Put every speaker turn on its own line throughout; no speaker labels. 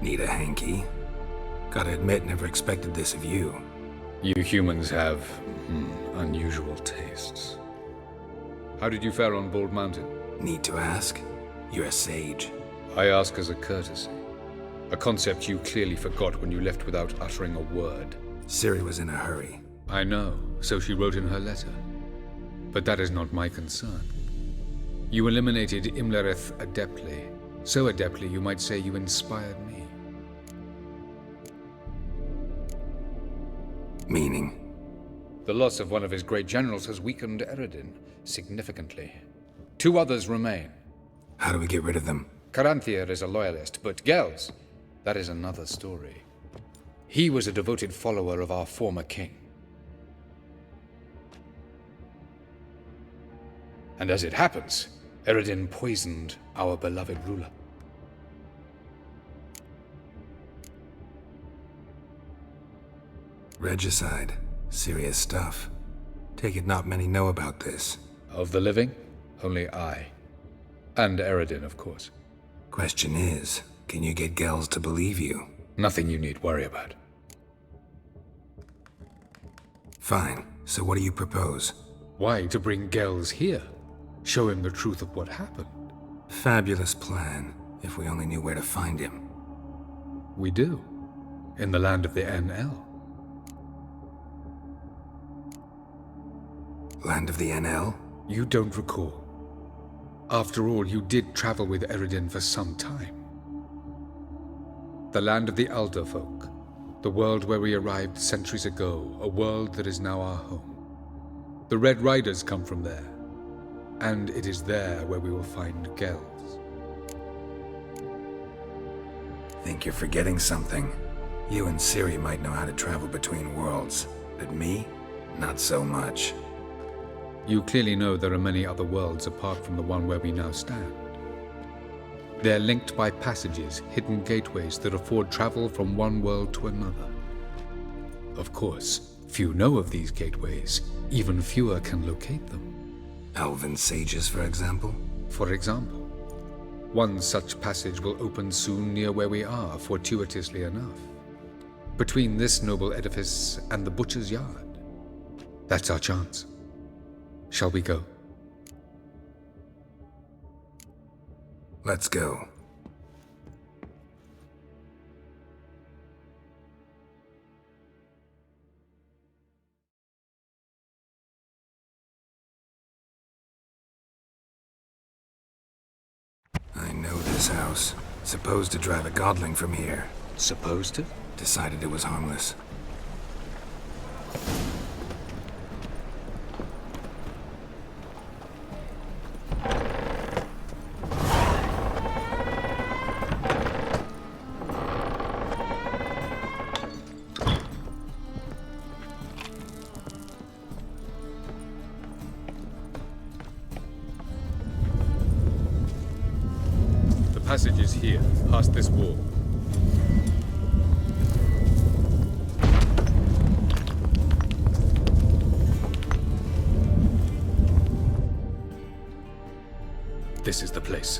Need a hanky? Gotta admit, never expected this of you.
You humans have, unusual tastes. How did you fare on Bald Mountain?
Need to ask? You're a sage.
I ask as a courtesy. A concept you clearly forgot when you left without uttering a word.
Ciri was in a hurry.
I know, so she wrote in her letter. But that is not my concern. You eliminated Imlerith adeptly. So adeptly you might say you inspired me.
Meaning?
The loss of one of his great generals has weakened Eredin significantly. 2 others remain.
How do we get rid of them?
Caranthir is a loyalist, but Gels, that is another story. He was a devoted follower of our former king. And as it happens, Eredin poisoned our beloved ruler.
Regicide. Serious stuff. Take it not many know about this.
Of the living, only I. And Eredin, of course.
Question is, can you get Gels to believe you?
Nothing you need worry about.
Fine. So what do you propose?
Why, to bring Gels here? Show him the truth of what happened.
Fabulous plan, if we only knew where to find him.
We do. In the land of the NL.
Land of the NL?
You don't recall. After all, you did travel with Eredin for some time. The land of the Alder folk. The world where we arrived centuries ago. A world that is now our home. The Red Riders come from there. And it is there where we will find Gels.
Think you're forgetting something. You and Ciri might know how to travel between worlds, but me? Not so much.
You clearly know there are many other worlds apart from the one where we now stand. They're linked by passages, hidden gateways that afford travel from one world to another. Of course, few know of these gateways. Even fewer can locate them.
Elven sages, for example?
For example. One such passage will open soon near where we are, fortuitously enough. Between this noble edifice and the butcher's yard. That's our chance. Shall we go?
Let's go. I know this house. Supposed to drive a godling from here.
Supposed to?
Decided it was harmless.
The passage is here, past this wall. This is the place.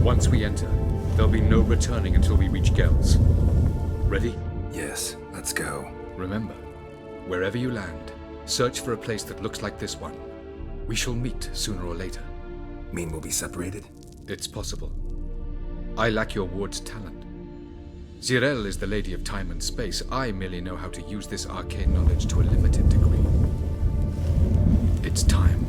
Once we enter, there'll be no returning until we reach Gels. Ready?
Yes, let's go.
Remember, wherever you land, search for a place that looks like this one. We shall meet sooner or later.
Mean we'll be separated?
It's possible. I lack your ward's talent. Zirel is the lady of time and space. I merely know how to use this arcane knowledge to a limited degree. It's time.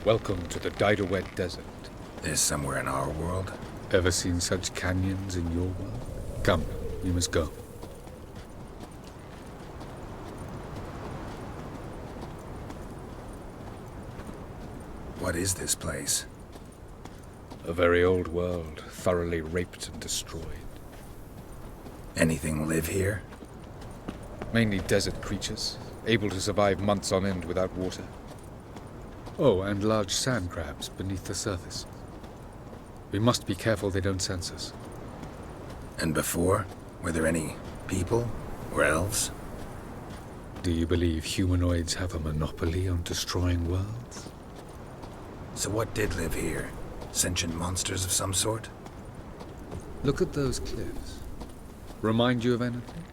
Welcome to the Daidaret Desert.
This somewhere in our world?
Ever seen such canyons in your world? Come, we must go.
What is this place?
A very old world, thoroughly raped and destroyed.
Anything live here?
Mainly desert creatures, able to survive months on end without water. Oh, and large sand crabs beneath the surface. We must be careful they don't sense us.
And before? Were there any people? Or elves?
Do you believe humanoids have a monopoly on destroying worlds?
So what did live here? Sentient monsters of some sort?
Look at those cliffs. Remind you of anything?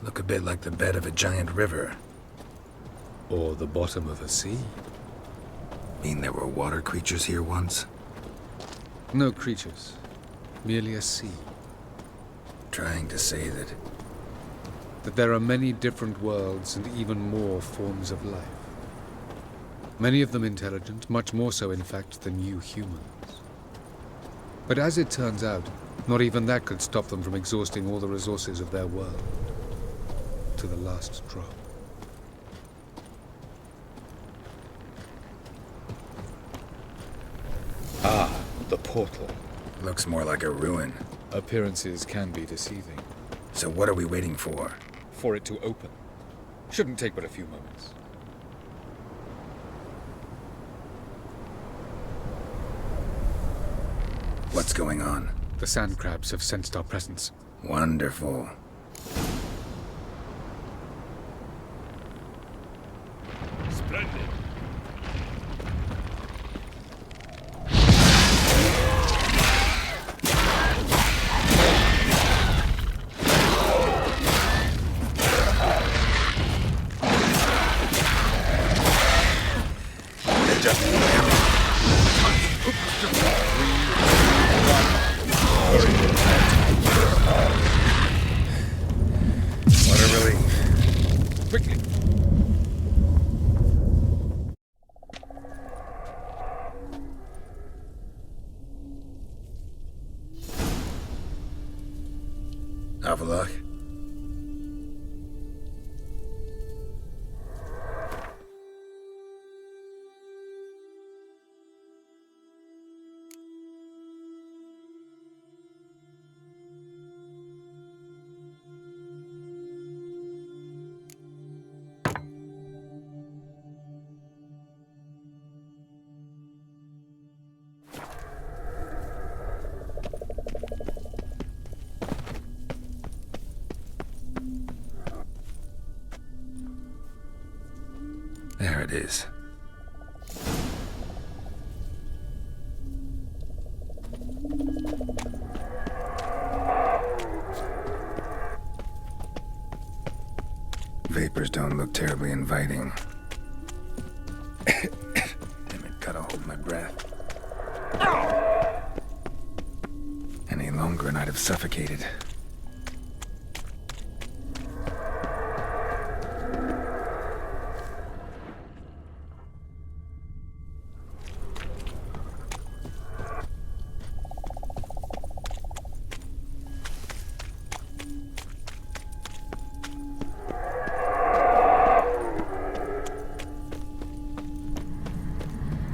Look a bit like the bed of a giant river.
Or the bottom of a sea?
Mean there were water creatures here once?
No creatures. Merely a sea.
Trying to say that...
That there are many different worlds and even more forms of life. Many of them intelligent, much more so in fact than you humans. But as it turns out, not even that could stop them from exhausting all the resources of their world. To the last drop. Ah, the portal.
Looks more like a ruin.
Appearances can be deceiving.
So what are we waiting for?
For it to open. Shouldn't take but a few moments.
What's going on?
The sand crabs have sensed our presence.
Wonderful.
Splendid.
What a relief.
Quickly!
Avalok? There it is. Vapors don't look terribly inviting. Damn it, gotta hold my breath. Any longer and I'd have suffocated.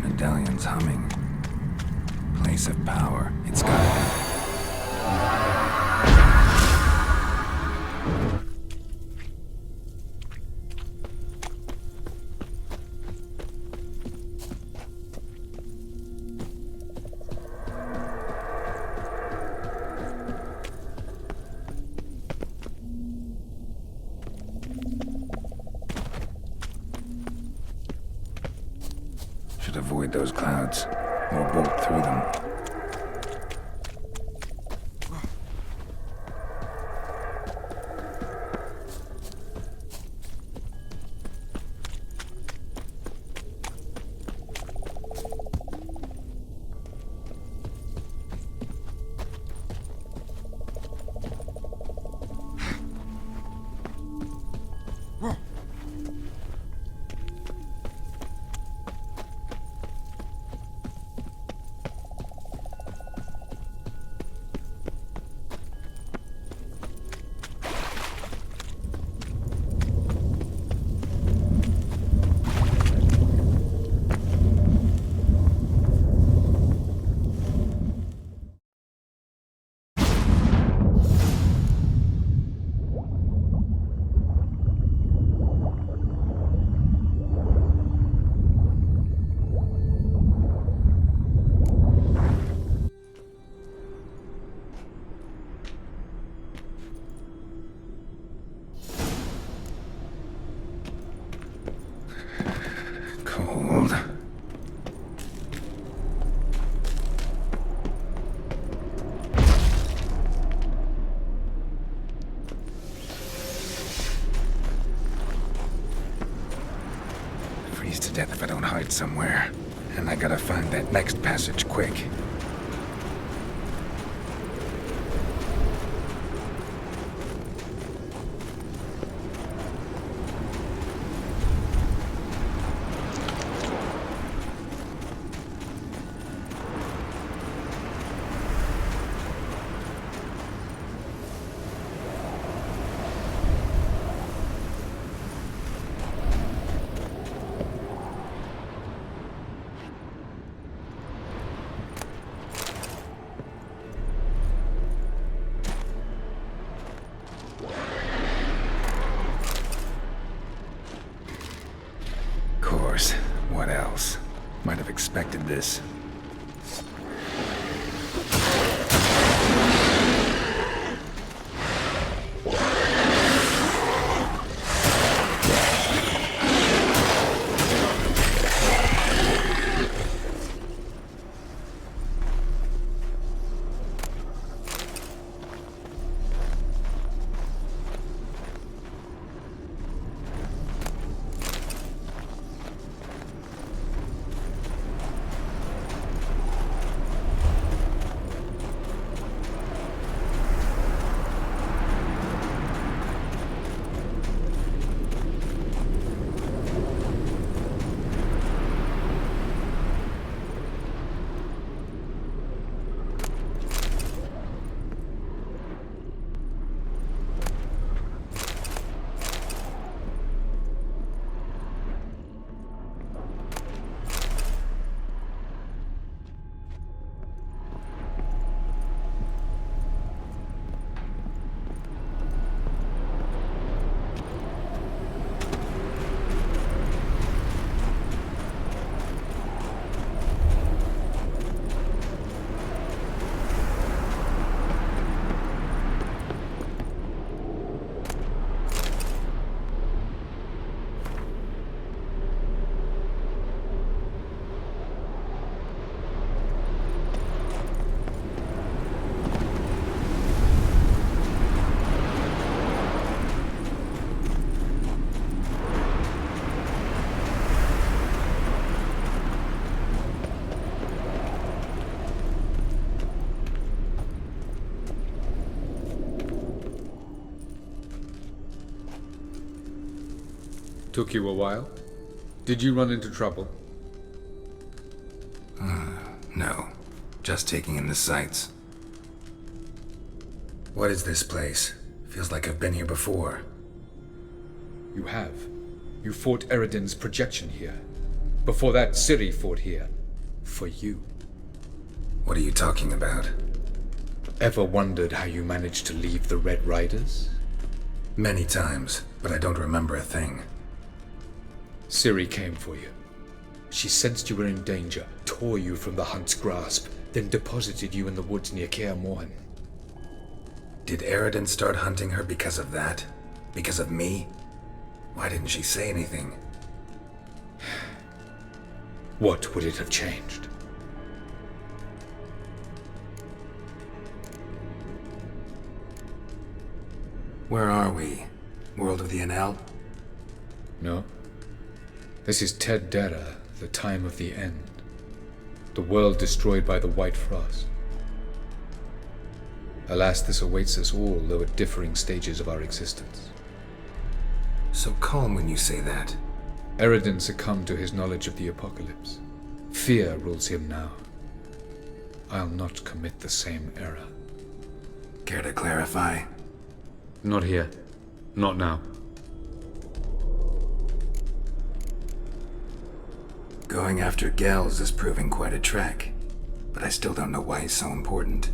Medallion's humming. Place of power. It's gotta be. Should avoid those clouds, or bolt through them. freeze to death if I don't hide somewhere. And I gotta find that next passage quick. Course. What else? Might have expected this.
Took you a while? Did you run into trouble?
No. Just taking in the sights. What is this place? Feels like I've been here before.
You have. You fought Eridan's projection here. Before that, Ciri fought here. For you.
What are you talking about?
Ever wondered how you managed to leave the Red Riders?
Many times, but I don't remember a thing.
Ciri came for you. She sensed you were in danger, tore you from the Hunt's grasp, then deposited you in the woods near Kaer Morhen.
Did Eridan start hunting her because of that? Because of me? Why didn't she say anything?
What would it have changed?
Where are we? World of the Enel?
No. This is Ted Dara, the time of the end. The world destroyed by the White Frost. Alas, this awaits us all, though at differing stages of our existence.
So calm when you say that.
Eridan succumbed to his knowledge of the apocalypse. Fear rules him now. I'll not commit the same error.
Care to clarify?
Not here. Not now.
Going after Gels is proving quite a trek, but I still don't know why he's so important.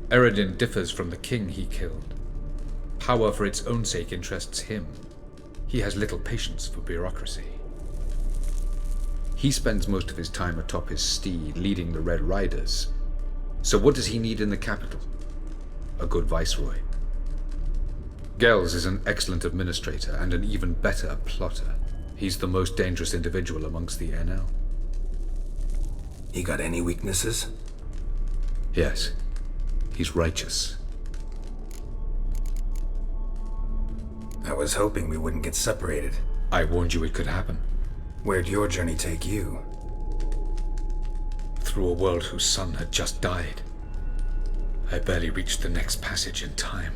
Eridan differs from the king he killed. Power for its own sake interests him. He has little patience for bureaucracy. He spends most of his time atop his steed, leading the Red Riders. So what does he need in the capital? A good viceroy. Gels is an excellent administrator and an even better plotter. He's the most dangerous individual amongst the Enel.
He got any weaknesses?
Yes. He's righteous.
I was hoping we wouldn't get separated,
I warned you it could happen.
Where'd your journey take you?
Through a world whose sun had just died. I barely reached the next passage in time.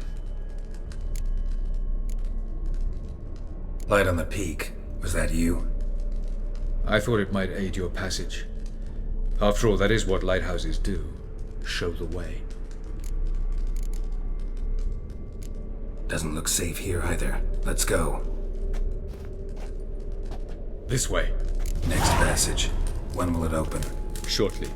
Light on the peak. Was that you?
I thought it might aid your passage. After all, that is what lighthouses do. Show the way.
Doesn't look safe here either. Let's go.
This way.
Next passage. When will it open?
Shortly.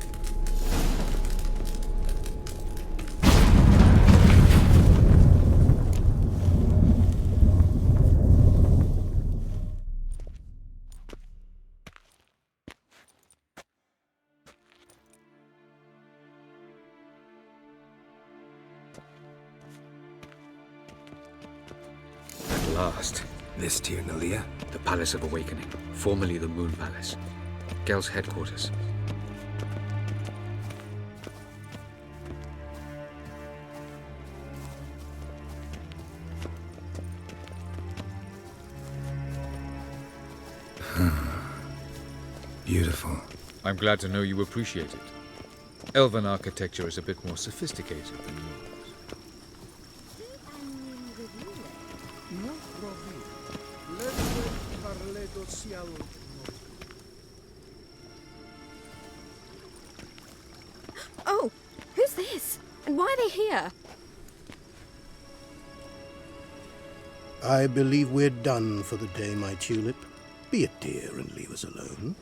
At last.
This Tyr Nalia?
The Palace of Awakening, formerly the Moon Palace. Gel's headquarters.
Beautiful.
I'm glad to know you appreciate it. Elven architecture is a bit more sophisticated than yours.
Oh, who's this? And why are they here?
I believe we're done for the day, my tulip. Be a dear and leave us alone.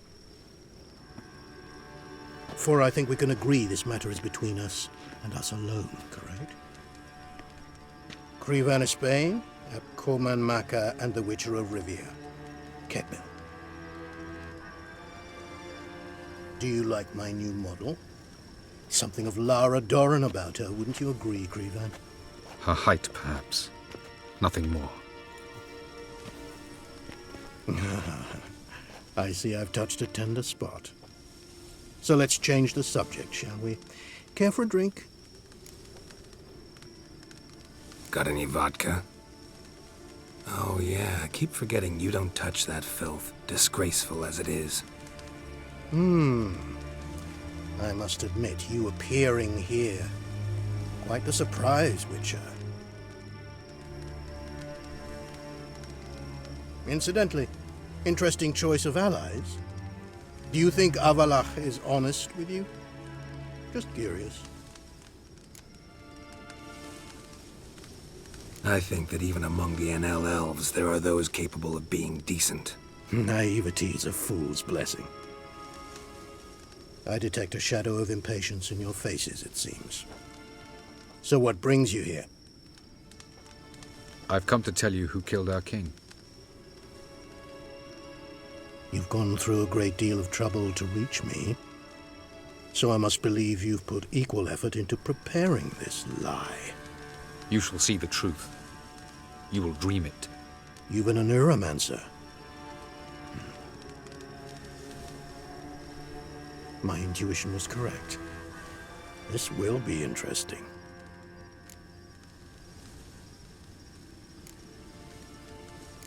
For I think we can agree this matter is between us and us alone, correct? Krivan of Spain, Abkoman Maka, and the Witcher of Rivia. Kepil. Do you like my new model? Something of Lara Doran about her, wouldn't you agree, Krivan?
Her height, perhaps. Nothing more.
I see I've touched a tender spot. So let's change the subject, shall we? Care for a drink?
Got any vodka? Oh yeah, I keep forgetting you don't touch that filth, disgraceful as it is.
I must admit, you appearing here. Quite the surprise, Witcher. Incidentally, interesting choice of allies. Do you think Avalach is honest with you? Just curious.
I think that even among the NL elves, there are those capable of being decent.
Naivety is a fool's blessing. I detect a shadow of impatience in your faces, it seems. So what brings you here?
I've come to tell you who killed our king.
You've gone through a great deal of trouble to reach me. So I must believe you've put equal effort into preparing this lie.
You shall see the truth. You will dream it.
You've been a neuromancer. My intuition was correct. This will be interesting.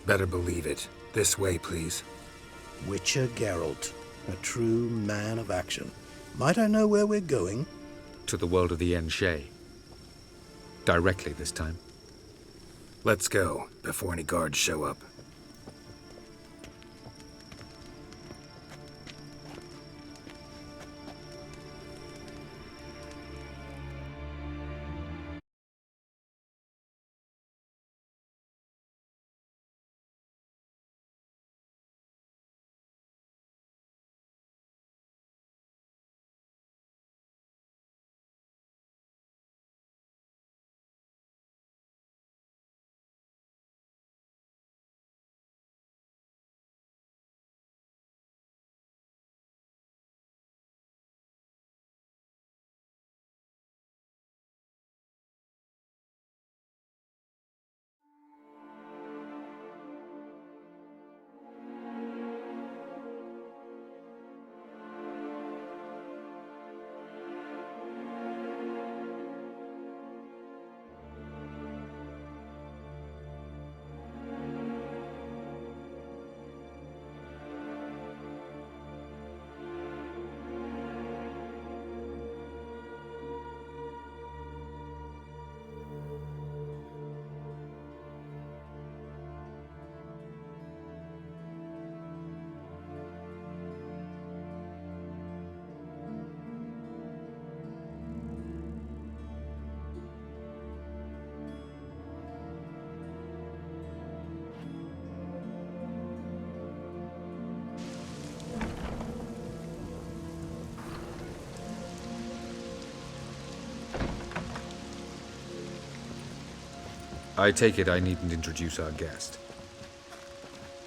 Better believe it. This way, please.
Witcher Geralt, a true man of action. Might I know where we're going?
To the world of the Yen Shay. Directly this time.
Let's go, before any guards show up.
I take it I needn't introduce our guest.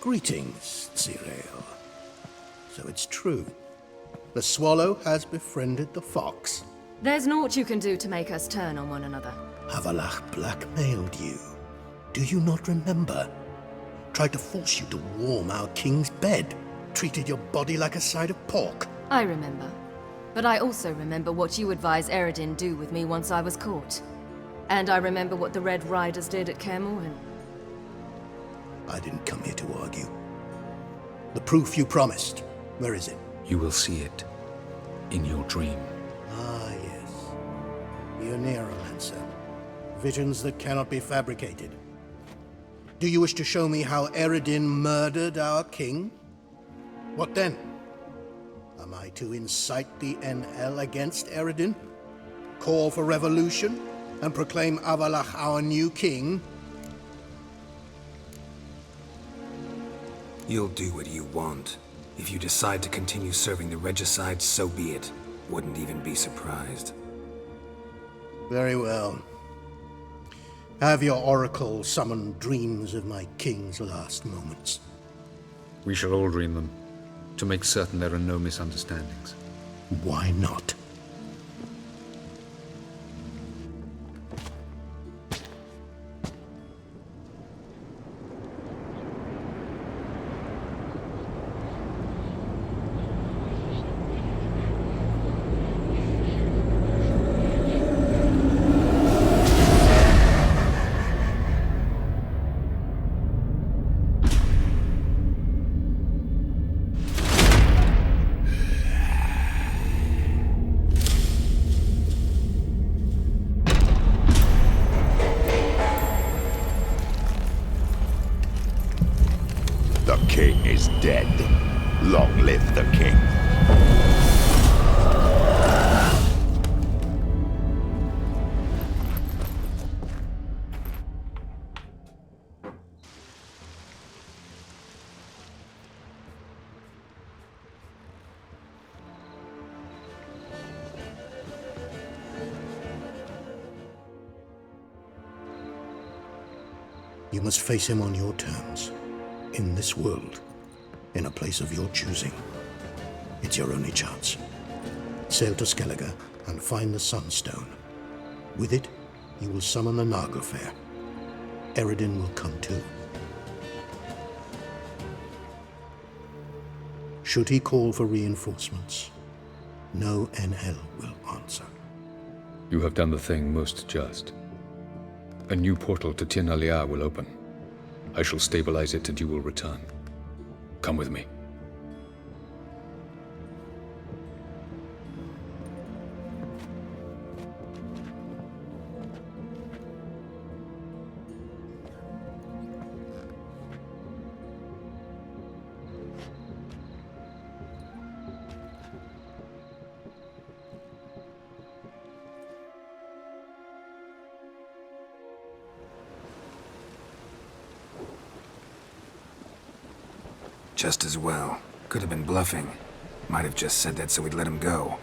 Greetings, Zirael. So it's true. The swallow has befriended the fox.
There's naught you can do to make us turn on one another.
Avalach blackmailed you. Do you not remember? Tried to force you to warm our king's bed. Treated your body like a side of pork.
I remember. But I also remember what you advised Eredin do with me once I was caught. And I remember what the Red Riders did at Kaer Morhen.
I didn't come here to argue. The proof you promised, where is it?
You will see it in your dream.
Ah, yes. The Oneiromancer. Visions that cannot be fabricated. Do you wish to show me how Eredin murdered our king? What then? Am I to incite the NL against Eredin? Call for revolution? And proclaim Avalach our new king?
You'll do what you want. If you decide to continue serving the Regicide, so be it. Wouldn't even be surprised.
Very well. Have your oracle summon dreams of my king's last moments.
We shall all dream them, to make certain there are no misunderstandings.
Why not?
The king is dead. Long live the king.
You must face him on your terms. In this world, in a place of your choosing. It's your only chance. Sail to Skellige and find the Sunstone. With it, you will summon the Naglfar. Eredin will come too. Should he call for reinforcements, no NL will answer.
You have done the thing most just. A new portal to Tir na Liar will open. I shall stabilize it and you will return. Come with me.
Just as well. Could have been bluffing. Might have just said that so we'd let him go.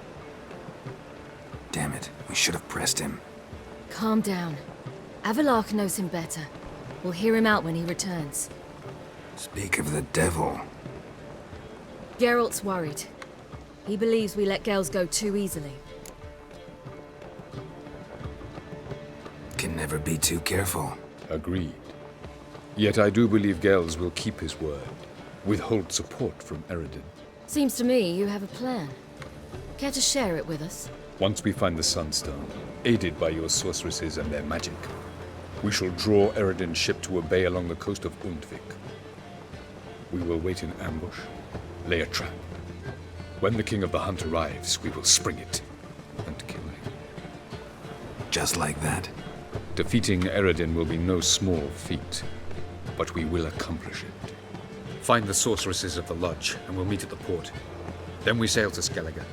Damn it, we should have pressed him.
Calm down. Avalach knows him better. We'll hear him out when he returns.
Speak of the devil.
Geralt's worried. He believes we let Gels go too easily.
Can never be too careful.
Agreed. Yet I do believe Gels will keep his word. Withhold support from Eredin.
Seems to me you have a plan. Care to share it with us?
Once we find the Sunstone, aided by your sorceresses and their magic, we shall draw Eredin's ship to a bay along the coast of Undvik. We will wait in ambush, lay a trap. When the King of the Hunt arrives, we will spring it and kill him.
Just like that.
Defeating Eredin will be no small feat, but we will accomplish it. Find the sorceresses of the Lodge, and we'll meet at the port. Then we sail to Skellige.